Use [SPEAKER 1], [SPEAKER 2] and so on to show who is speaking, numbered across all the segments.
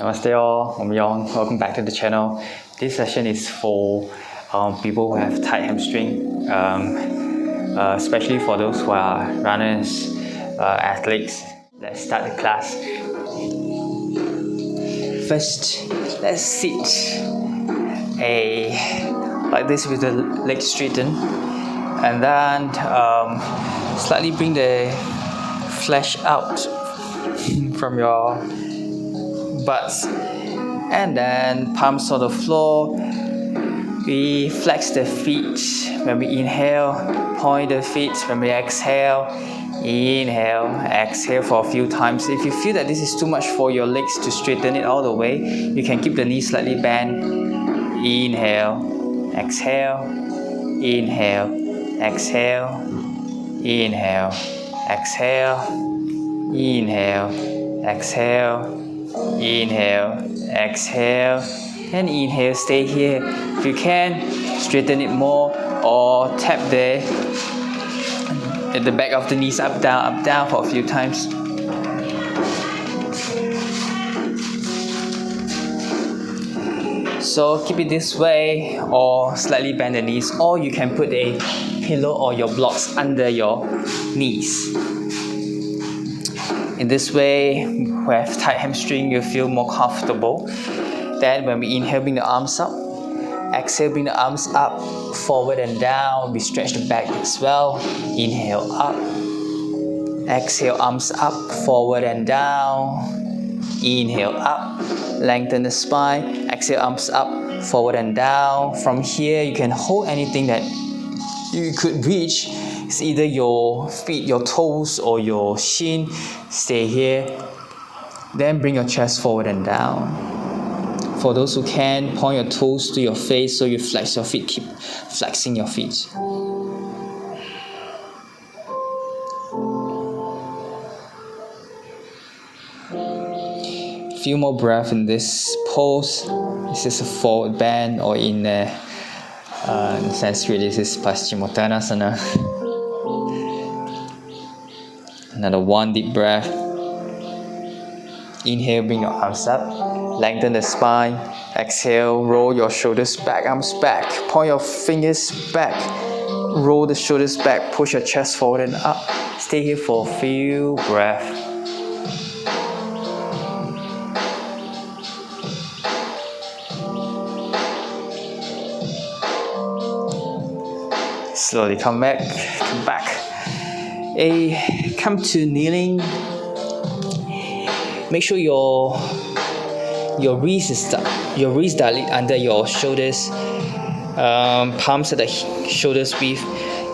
[SPEAKER 1] Namaste all, I'm Yong. Welcome back to the channel. This session is for people who have tight hamstring, especially for those who are runners, athletes. Let's start the class. First, let's sit like this with the legs straightened, and then slightly bring the flesh out from your butts, and then palms on the floor. We flex the feet. When we inhale, point the feet. When we exhale, inhale, exhale for a few times. If you feel that this is too much for your legs to straighten it all the way, you can keep the knees slightly bent. Inhale, exhale, inhale, exhale, inhale, exhale, inhale, exhale, inhale, exhale, and inhale. Stay here. If you can, straighten it more or tap at the back of the knees, up down for a few times. So keep it this way, or slightly bend the knees, or you can put a pillow or your blocks under your knees. In this way, with tight hamstring, you feel more comfortable. Then when we inhale, bring the arms up. Exhale, bring the arms up, forward and down. We stretch the back as well. Inhale up. Exhale, arms up, forward and down. Inhale up. Lengthen the spine. Exhale, arms up, forward and down. From here, you can hold anything that you could reach. It's either your feet, your toes, or your shin. Stay here. Then bring your chest forward and down. For those who can, point your toes to your face so you flex your feet. Keep flexing your feet. Few more breath in this pose. This is a forward bend, or in Sanskrit, this is Paschimottanasana. Another one deep breath. Inhale, bring your arms up. Lengthen the spine. Exhale, roll your shoulders back, arms back. Point your fingers back. Roll the shoulders back. Push your chest forward and up. Stay here for a few breaths. Slowly come back. Come to kneeling. Make sure your wrist directly under your shoulders. Palms at the shoulders width.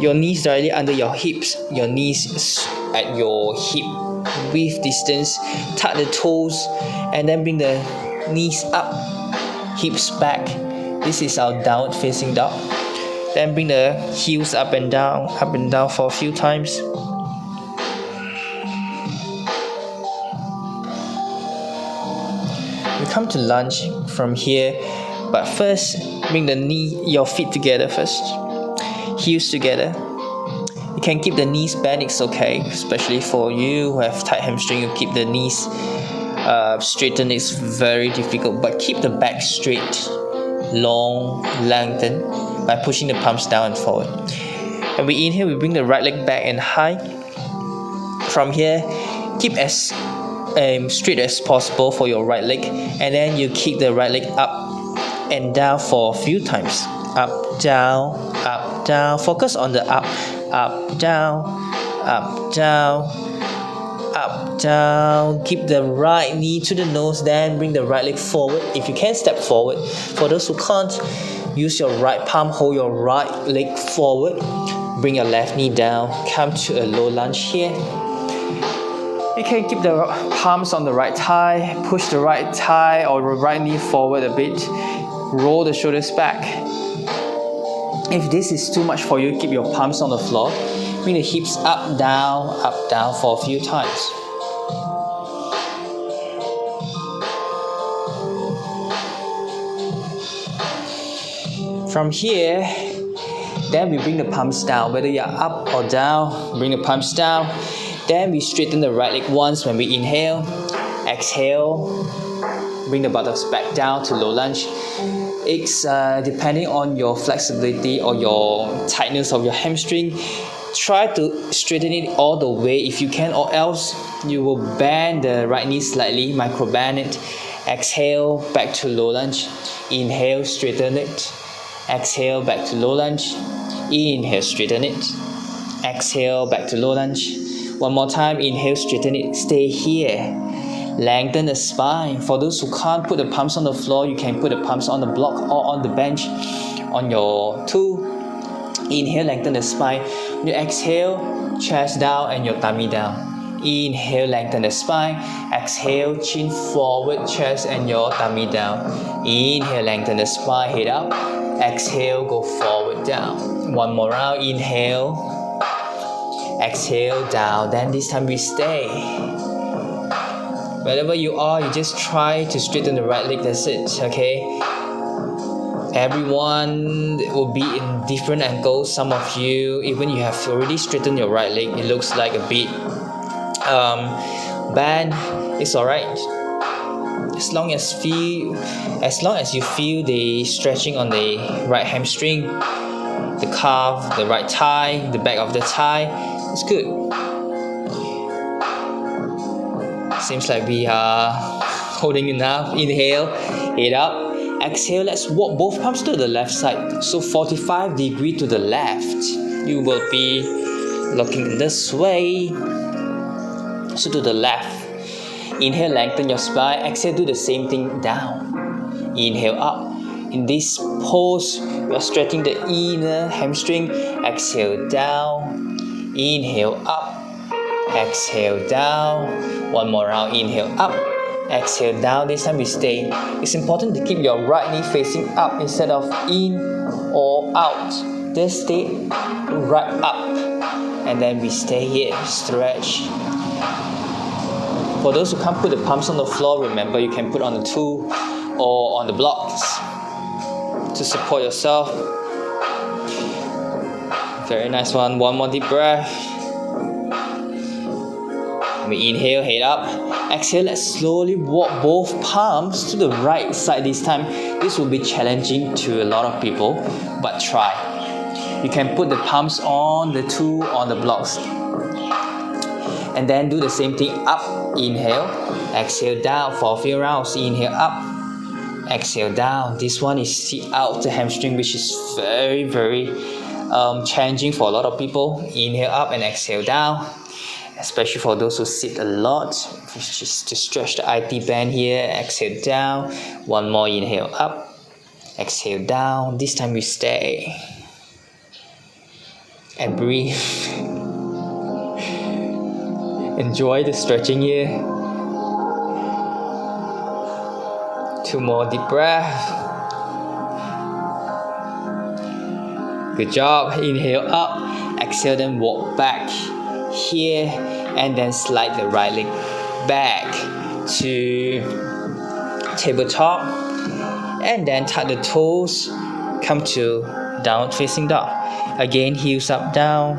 [SPEAKER 1] Your knees directly under your hips. Your knees at your hip width distance. Tuck the toes, and then bring the knees up, hips back. This is our downward facing dog. Then bring the heels up and down for a few times. We come to lunge from here, but first bring your feet together first. Heels together. You can keep the knees bent, it's okay. Especially for you who have tight hamstring, you keep the knees straightened. It's very difficult, but keep the back straight, long, lengthen by pushing the palms down and forward. When we inhale, we bring the right leg back and high. From here, keep as straight as possible for your right leg, and then you kick the right leg up and down for a few times. Up, down, up, down. Focus on the up, down, up, down, up, down. Keep the right knee to the nose, then bring the right leg forward. If you can, step forward. For those who can't, use your right palm, hold your right leg forward. Bring your left knee down. Come to a low lunge here. You can keep the palms on the right thigh. Push the right thigh or the right knee forward a bit. Roll the shoulders back. If this is too much for you, keep your palms on the floor. Bring the hips up, down for a few times. From here, then we bring the palms down. Whether you're up or down, bring the palms down. Then we straighten the right leg once when we inhale. Exhale. bring the buttocks back down to low lunge. It's depending on your flexibility or your tightness of your hamstring. Try to straighten it all the way if you can, or else you will bend the right knee slightly, micro bend it. Exhale, back to low lunge. Inhale, straighten it. Exhale, back to low lunge. Inhale, straighten it. Exhale, back to low lunge. One more time, inhale, straighten it. Stay here. Lengthen the spine. For those who can't put the palms on the floor, you can put the palms on the block or on the bench on your tool. Inhale, lengthen the spine. You exhale, chest down and your tummy down. Inhale, lengthen the spine. Exhale, chin forward, chest and your tummy down. Inhale, lengthen the spine, head up. Exhale, go forward, down. One more round. Inhale. Exhale, down. Then this time we stay. Wherever you are, you just try to straighten the right leg. That's it, okay? Everyone will be in different angles. Some of you, even you have already straightened your right leg, it looks like a bit bad. It's alright. As long as you feel the stretching on the right hamstring, the calf, the right thigh, the back of the thigh, it's good. Seems like we are holding enough. Inhale, head up. Exhale, let's walk both palms to the left side. So 45 degrees to the left. You will be looking this way. So to the left. Inhale, lengthen your spine. Exhale, do the same thing down. Inhale up. In this pose, we are stretching the inner hamstring. Exhale, down. Inhale, up. Exhale, down. One more round. Inhale, up. Exhale, down. This time we stay. It's important to keep your right knee facing up instead of in or out. Just stay right up. And then we stay here. Stretch. For those who can't put the palms on the floor, remember you can put on the tool or on the blocks to support yourself. Very nice one. One more deep breath. We inhale, head up. Exhale, let's slowly walk both palms to the right side this time. This will be challenging to a lot of people, but try. You can put the palms on the tool, on the blocks. And then do the same thing up. Inhale, exhale down for a few rounds. Inhale up, exhale down. This one is sit out the hamstring, which is very challenging for a lot of people. Inhale up and exhale down. Especially for those who sit a lot, which is to stretch the IT band here. Exhale down. One more. Inhale up, exhale down. This time we stay and breathe. Enjoy the stretching here. Two more deep breaths. Good job. Inhale up, exhale, then walk back here, and then slide the right leg back to tabletop, and then tuck the toes, come to downward facing dog. Again, heels up, down,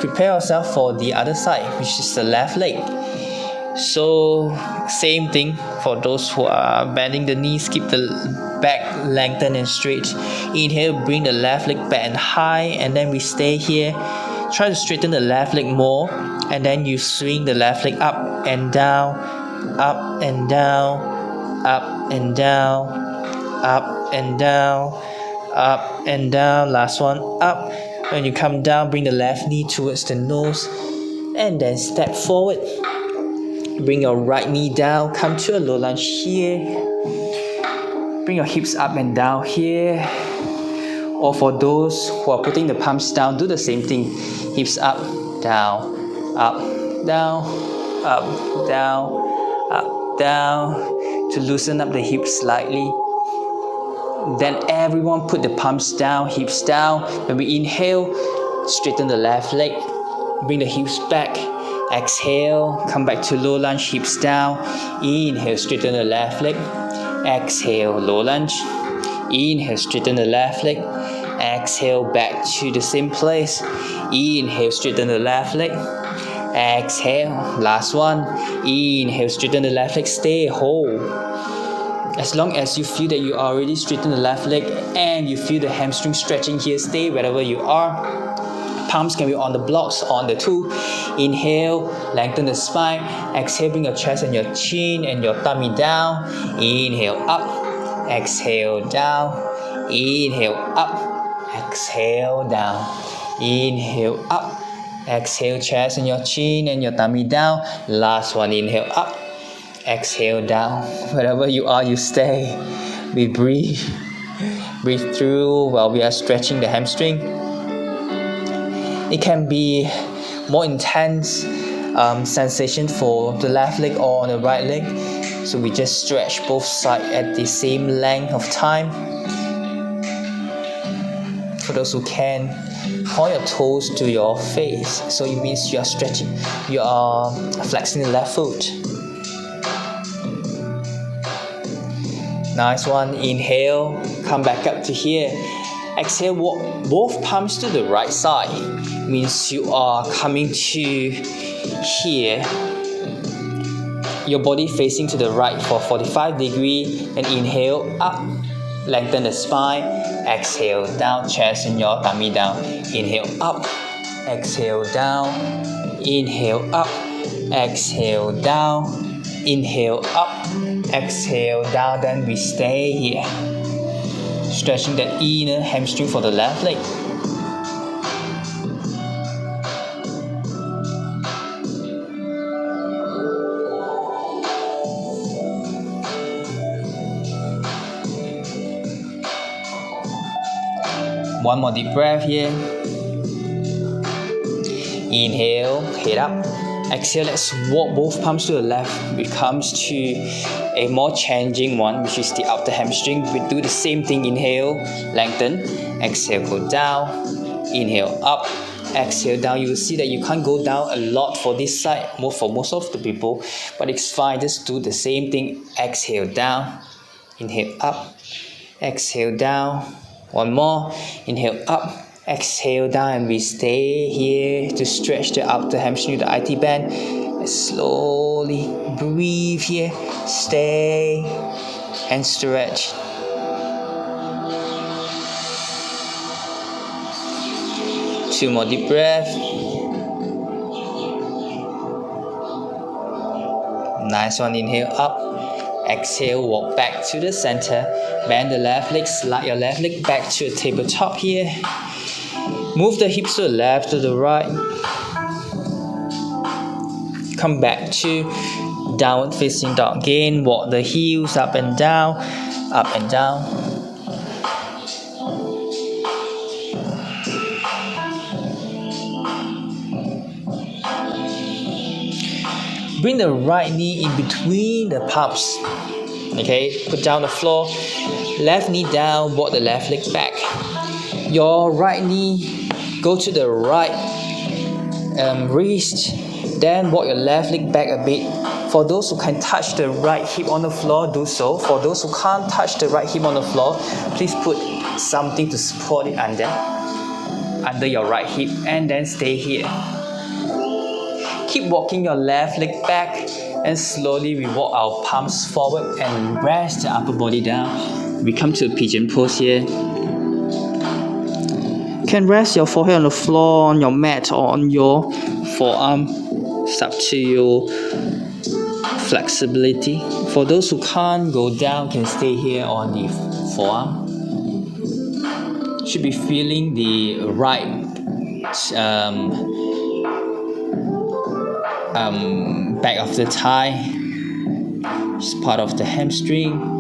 [SPEAKER 1] prepare yourself for the other side, which is the left leg. So same thing for those who are bending the knees. Keep the back lengthened and straight. Inhale, bring the left leg back and high, and then we stay here. Try to straighten the left leg more, and then you swing the left leg up and down, up and down, up and down, up and down, up and down. Last one, up. When you come down, bring the left knee towards the nose, and then step forward. Bring your right knee down, come to a low lunge here. Bring your hips up and down here. Or for those who are putting the palms down, do the same thing. Hips up, down, up, down, up, down, up, down. To loosen up the hips slightly. Then everyone put the palms down, hips down. When we inhale, straighten the left leg. Bring the hips back. Exhale, come back to low lunge, hips down. Inhale, straighten the left leg. Exhale, low lunge. Inhale, straighten the left leg. Exhale, back to the same place. Inhale, straighten the left leg. exhale. Last one, inhale, straighten the left leg, stay whole. As long as you feel that you already straighten the left leg and you feel the hamstring stretching here, stay wherever you are. Palms can be on the blocks, on the tool. Inhale, lengthen the spine. Exhale, bring your chest and your chin and your tummy down. Inhale, up. Exhale, down. Inhale, up. Exhale, down. Inhale, up. Exhale, chest and your chin and your tummy down. Last one, inhale, up. Exhale, down. Wherever you are, you stay. We breathe. Breathe through while we are stretching the hamstring. It can be more intense sensation for the left leg or the right leg. So we just stretch both sides at the same length of time. For those who can, point your toes to your face. So it means you are stretching, you are flexing the left foot. Nice one. Inhale, come back up to here. Exhale, walk both palms to the right side. Means you are coming to here. Your body facing to the right for 45 degrees. And inhale, up. Lengthen the spine. Exhale, down. Chest and your tummy down. Inhale, up. Exhale, down. Inhale, up. Exhale, down. Inhale, up. Exhale, down. Then we stay here. Stretching the inner hamstring for the left leg. One more deep breath here. Inhale, head up. Exhale, let's walk both palms to the left. It comes to a more challenging one, which is the upper hamstring. We do the same thing. Inhale, lengthen. Exhale, go down. Inhale, up. Exhale, down. You will see that you can't go down a lot for this side, for most of the people, but it's fine. Just do the same thing. Exhale, down. Inhale, up. Exhale, down. One more. Inhale, up. Exhale, down, and we stay here to stretch the upper hamstring, the IT band. Slowly breathe here. Stay and stretch. Two more deep breaths. Nice one. Inhale, up. Exhale, walk back to the center. Bend the left leg, slide your left leg back to a tabletop here. Move the hips to the left, to the right. Come back to downward facing dog again. Walk the heels up and down, up and down. Bring the right knee in between the palms. Okay, put down the floor. Left knee down, walk the left leg back. Your right knee go to the right wrist, then walk your left leg back a bit. For those who can touch the right hip on the floor, do so. For those who can't touch the right hip on the floor, please put something to support it under your right hip, and then stay here. Keep walking your left leg back, and slowly we walk our palms forward and rest the upper body down. We come to a pigeon pose here. You can rest your forehead on the floor, on your mat, or on your forearm. It's up to your flexibility. For those who can't go down, can stay here on the forearm. Should be feeling the right back of the thigh. It's part of the hamstring.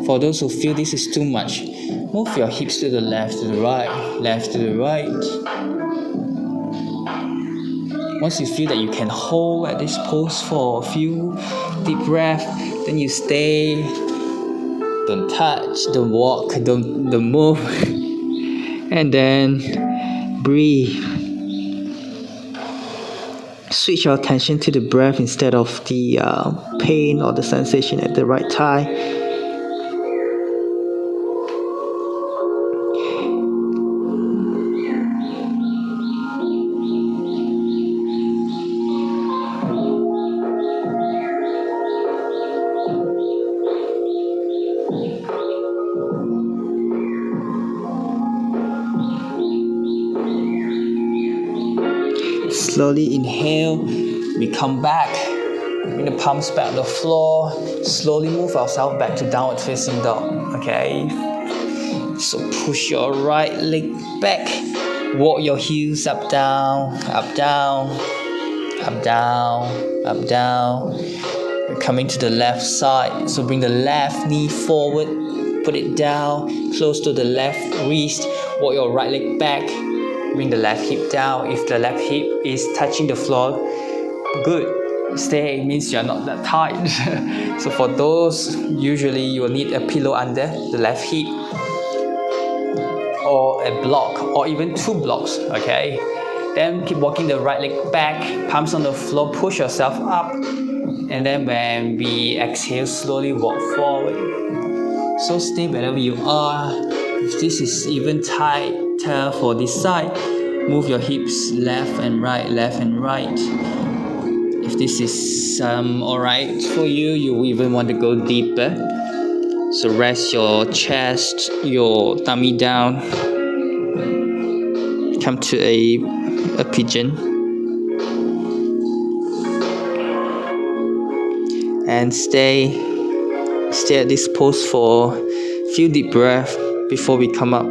[SPEAKER 1] For those who feel this is too much, move your hips to the left, to the right, left to the right. Once you feel that you can hold at this pose for a few deep breaths, then you stay. Don't touch, don't walk, don't move. And then breathe. Switch your attention to the breath instead of the pain or the sensation at the right thigh. Slowly inhale, we come back, bring the palms back on the floor, slowly move ourselves back to downward facing dog, okay? So push your right leg back, walk your heels up, down, up, down, up, down, up, down. We're coming to the left side, so bring the left knee forward, put it down, close to the left wrist, walk your right leg back, bring the left hip down. If the left hip is touching the floor, good. Stay, it means you're not that tight. So for those, usually you will need a pillow under the left hip, or a block, or even 2 blocks, okay? Then keep walking the right leg back, palms on the floor, push yourself up, and then when we exhale, slowly walk forward. So stay wherever you are. If this is even tighter for this side, move your hips left and right, left and right. If this is alright for you, you even want to go deeper. So rest your chest, your tummy down. Come to a pigeon. And stay at this pose for a few deep breaths before we come up.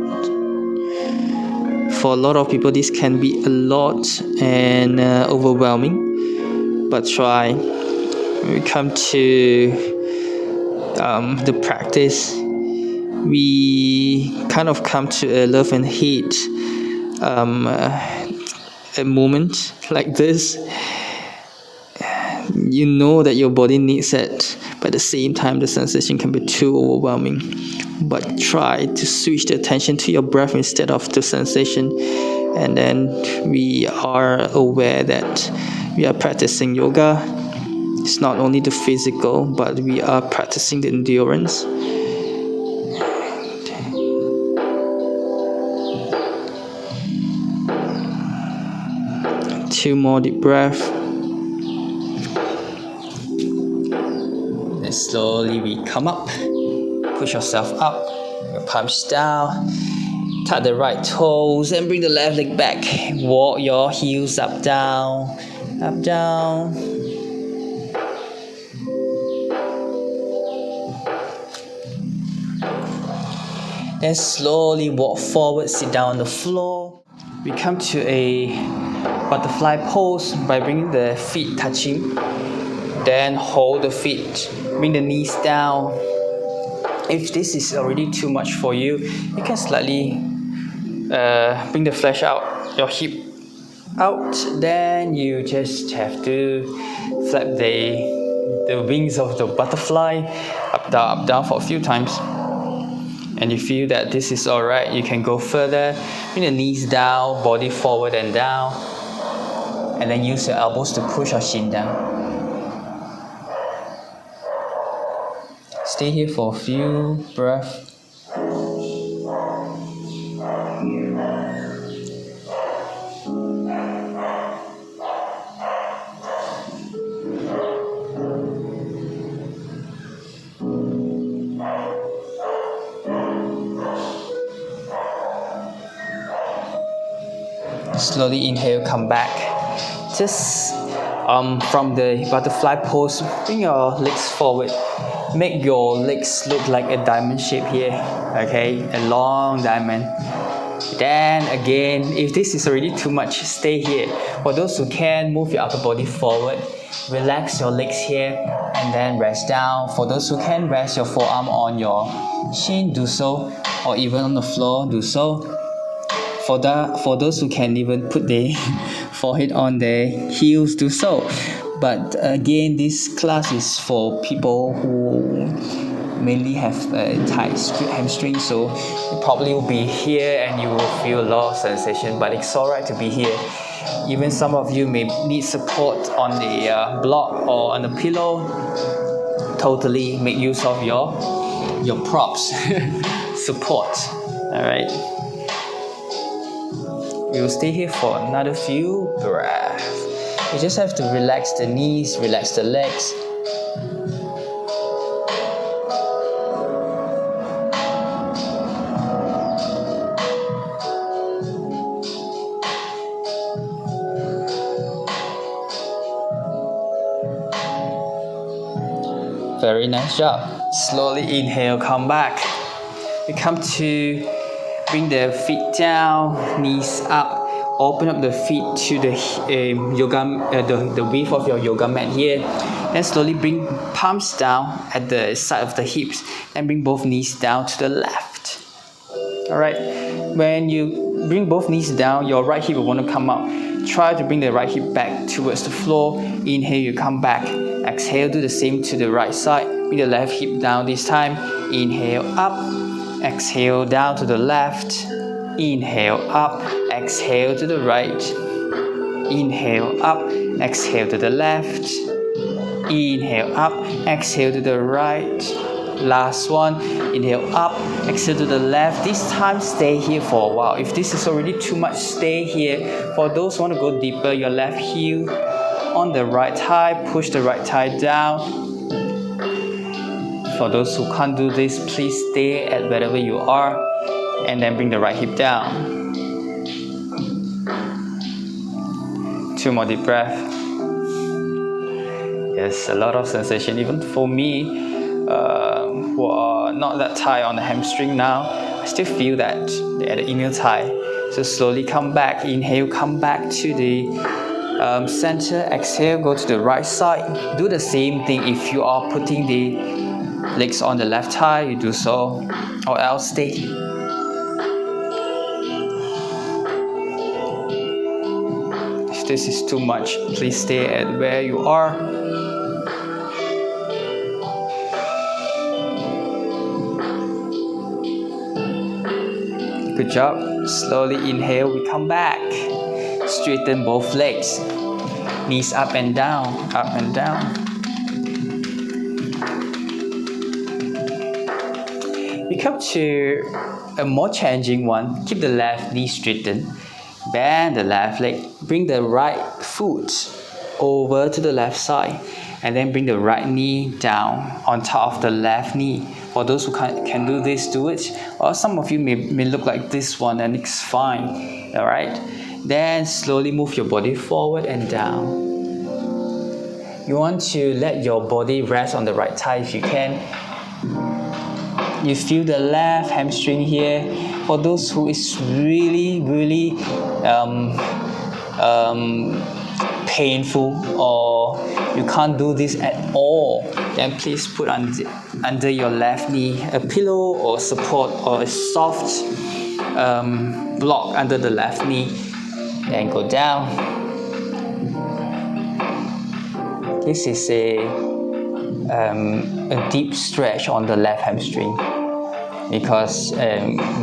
[SPEAKER 1] For a lot of people, this can be a lot and overwhelming, but try. When we come to the practice, we kind of come to a love and hate a moment like this. You know that your body needs it, but at the same time the sensation can be too overwhelming. But try to switch the attention to your breath instead of the sensation, and then we are aware that we are practicing yoga. It's not only the physical, but we are practicing the endurance. 2 more deep breaths. Then slowly we come up. Push yourself up. Your palms down. Tuck the right toes and bring the left leg back. Walk your heels up, down, up, down. Then slowly walk forward, sit down on the floor. We come to a butterfly pose by bringing the feet touching. Then hold the feet, bring the knees down. If this is already too much for you, you can slightly bring the flesh out, your hip out. Then you just have to flap the wings of the butterfly up, down for a few times. And you feel that this is alright, you can go further. Bring the knees down, body forward and down. And then use your elbows to push your shin down. Stay here for a few breaths. Slowly inhale, come back. Just from the butterfly pose, bring your legs forward. Make your legs look like a diamond shape here, okay? A long diamond. Then again, if this is already too much, stay here. For those who can, move your upper body forward. Relax your legs here and then rest down. For those who can, rest your forearm on your shin, do so. Or even on the floor, do so. For those who can even put their forehead on their heels, do so. But again, this class is for people who mainly have tight hamstring, so you probably will be here and you will feel a lot of sensation, but it's alright to be here. Even some of you may need support on the block or on the pillow. Totally make use of your props support. Alright. We will stay here for another few breaths. You just have to relax the knees, relax the legs. Very nice job. Slowly inhale, come back. We come to bring the feet down, knees up. Open up the feet to the the width of your yoga mat here. Then slowly bring palms down at the side of the hips. Then bring both knees down to the left. Alright. When you bring both knees down, your right hip will want to come up. Try to bring the right hip back towards the floor. Inhale, you come back. Exhale, do the same to the right side. Bring the left hip down this time. Inhale up. Exhale down to the left. Inhale up. Exhale to the right. Inhale up. Exhale to the left. Inhale up. Exhale to the right. Last one. Inhale up. Exhale to the left. This time stay here for a while. If this is already too much, stay here. For those who want to go deeper, your left heel on the right thigh. Push the right thigh down. For those who can't do this, please stay at wherever you are. And then bring the right hip down. 2 more deep breath. Yes, a lot of sensation. Even for me, who are not that tight on the hamstring now, I still feel that at the inner thigh. So slowly come back. Inhale, come back to the center. Exhale, go to the right side. Do the same thing if you are putting the legs on the left thigh. You do so, or else stay. If this is too much, please stay at where you are. Good job. Slowly inhale, we come back. Straighten both legs. Knees up and down, up and down. We come to a more challenging one. Keep the left knee straightened. Bend the left leg. Bring the right foot over to the left side. And then bring the right knee down on top of the left knee. For those who can do this, do it. Or some of you may look like this one and it's fine. Alright? Then slowly move your body forward and down. You want to let your body rest on the right thigh if you can. You feel the left hamstring here. For those who is really painful or you can't do this at all, then please put under your left knee a pillow or support or a soft block under the left knee. Then go down. This is a deep stretch on the left hamstring because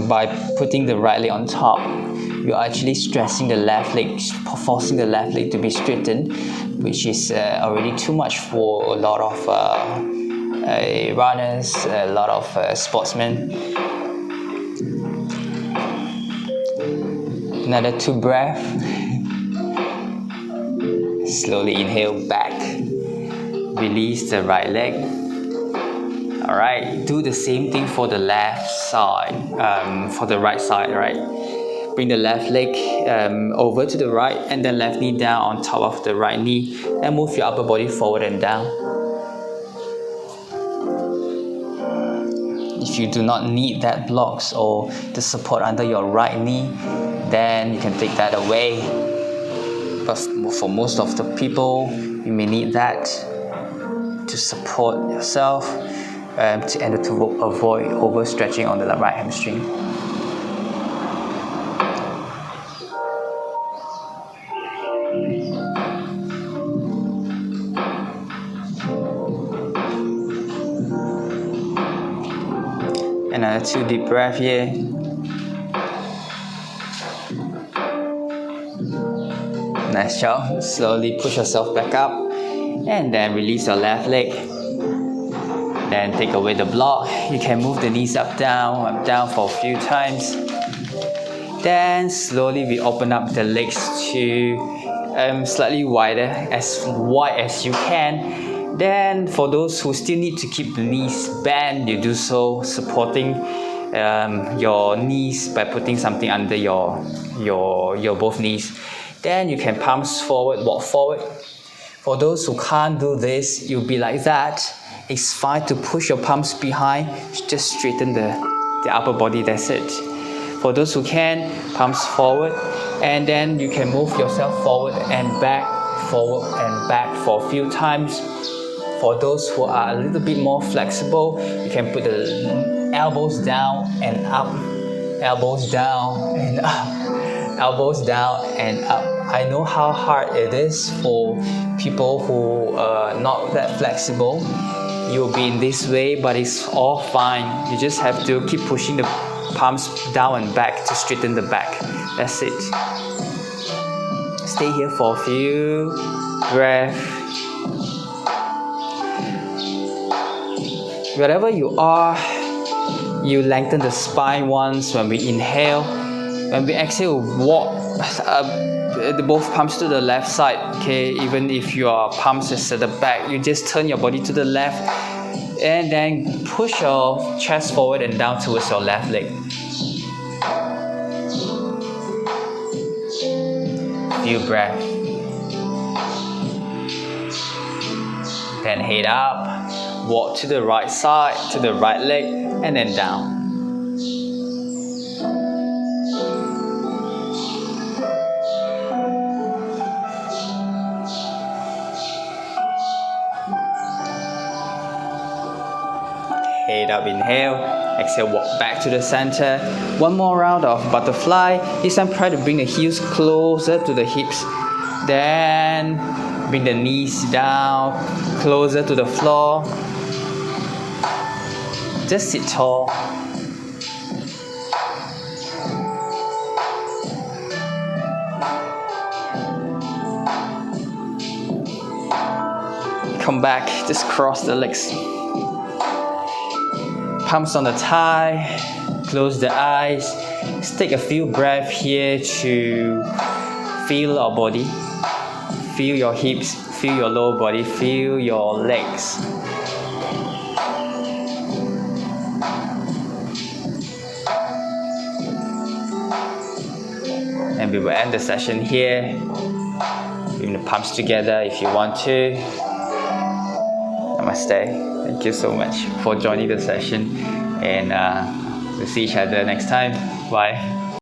[SPEAKER 1] by putting the right leg on top, you're actually stressing the left leg, forcing the left leg to be straightened, which is already too much for a lot of runners, a lot of sportsmen. Another 2 breaths. Slowly inhale back. Release the right leg. Alright, do the same thing for the left side, for the right side, right? Bring the left leg over to the right and then left knee down on top of the right knee and move your upper body forward and down. If you do not need that blocks or the support under your right knee, then you can take that away. But for most of the people, you may need that to support yourself and to avoid overstretching on the right hamstring. Another 2 deep breaths here. Nice job. Slowly push yourself back up and then release your left leg. Then take away the block. You can move the knees up down for a few times. Then slowly we open up the legs to slightly wider, as wide as you can. Then for those who still need to keep the knees bent, you do so, supporting your knees by putting something under your both knees. Then you can palms forward, walk forward. For those who can't do this, you'll be like that. It's fine to push your palms behind, just straighten the upper body, that's it. For those who can, palms forward, and then you can move yourself forward and back for a few times. For those who are a little bit more flexible, you can put the elbows down and up, elbows down and up, elbows down and up. I know how hard it is for people who are not that flexible. You'll be in this way, but it's all fine. You just have to keep pushing the palms down and back to straighten the back. That's it. Stay here for a few breaths. Wherever you are, you lengthen the spine once when we inhale. When we exhale, walk both palms to the left side. Okay, even if your palms is at the back, you just turn your body to the left and then push your chest forward and down towards your left leg. Few breaths. Then head up, walk to the right side, to the right leg, and then down. Head up, inhale. Exhale, walk back to the center. One more round of butterfly. This time try to bring the heels closer to the hips. Then bring the knees down, closer to the floor. Just sit tall. Come back, just cross the legs. Palms on the thigh, close the eyes. Let's take a few breaths here to feel our body. Feel your hips, feel your lower body, feel your legs. And we will end the session here. Bring the palms together if you want to. Namaste. Thank you so much for joining the session, and we'll see each other next time. Bye.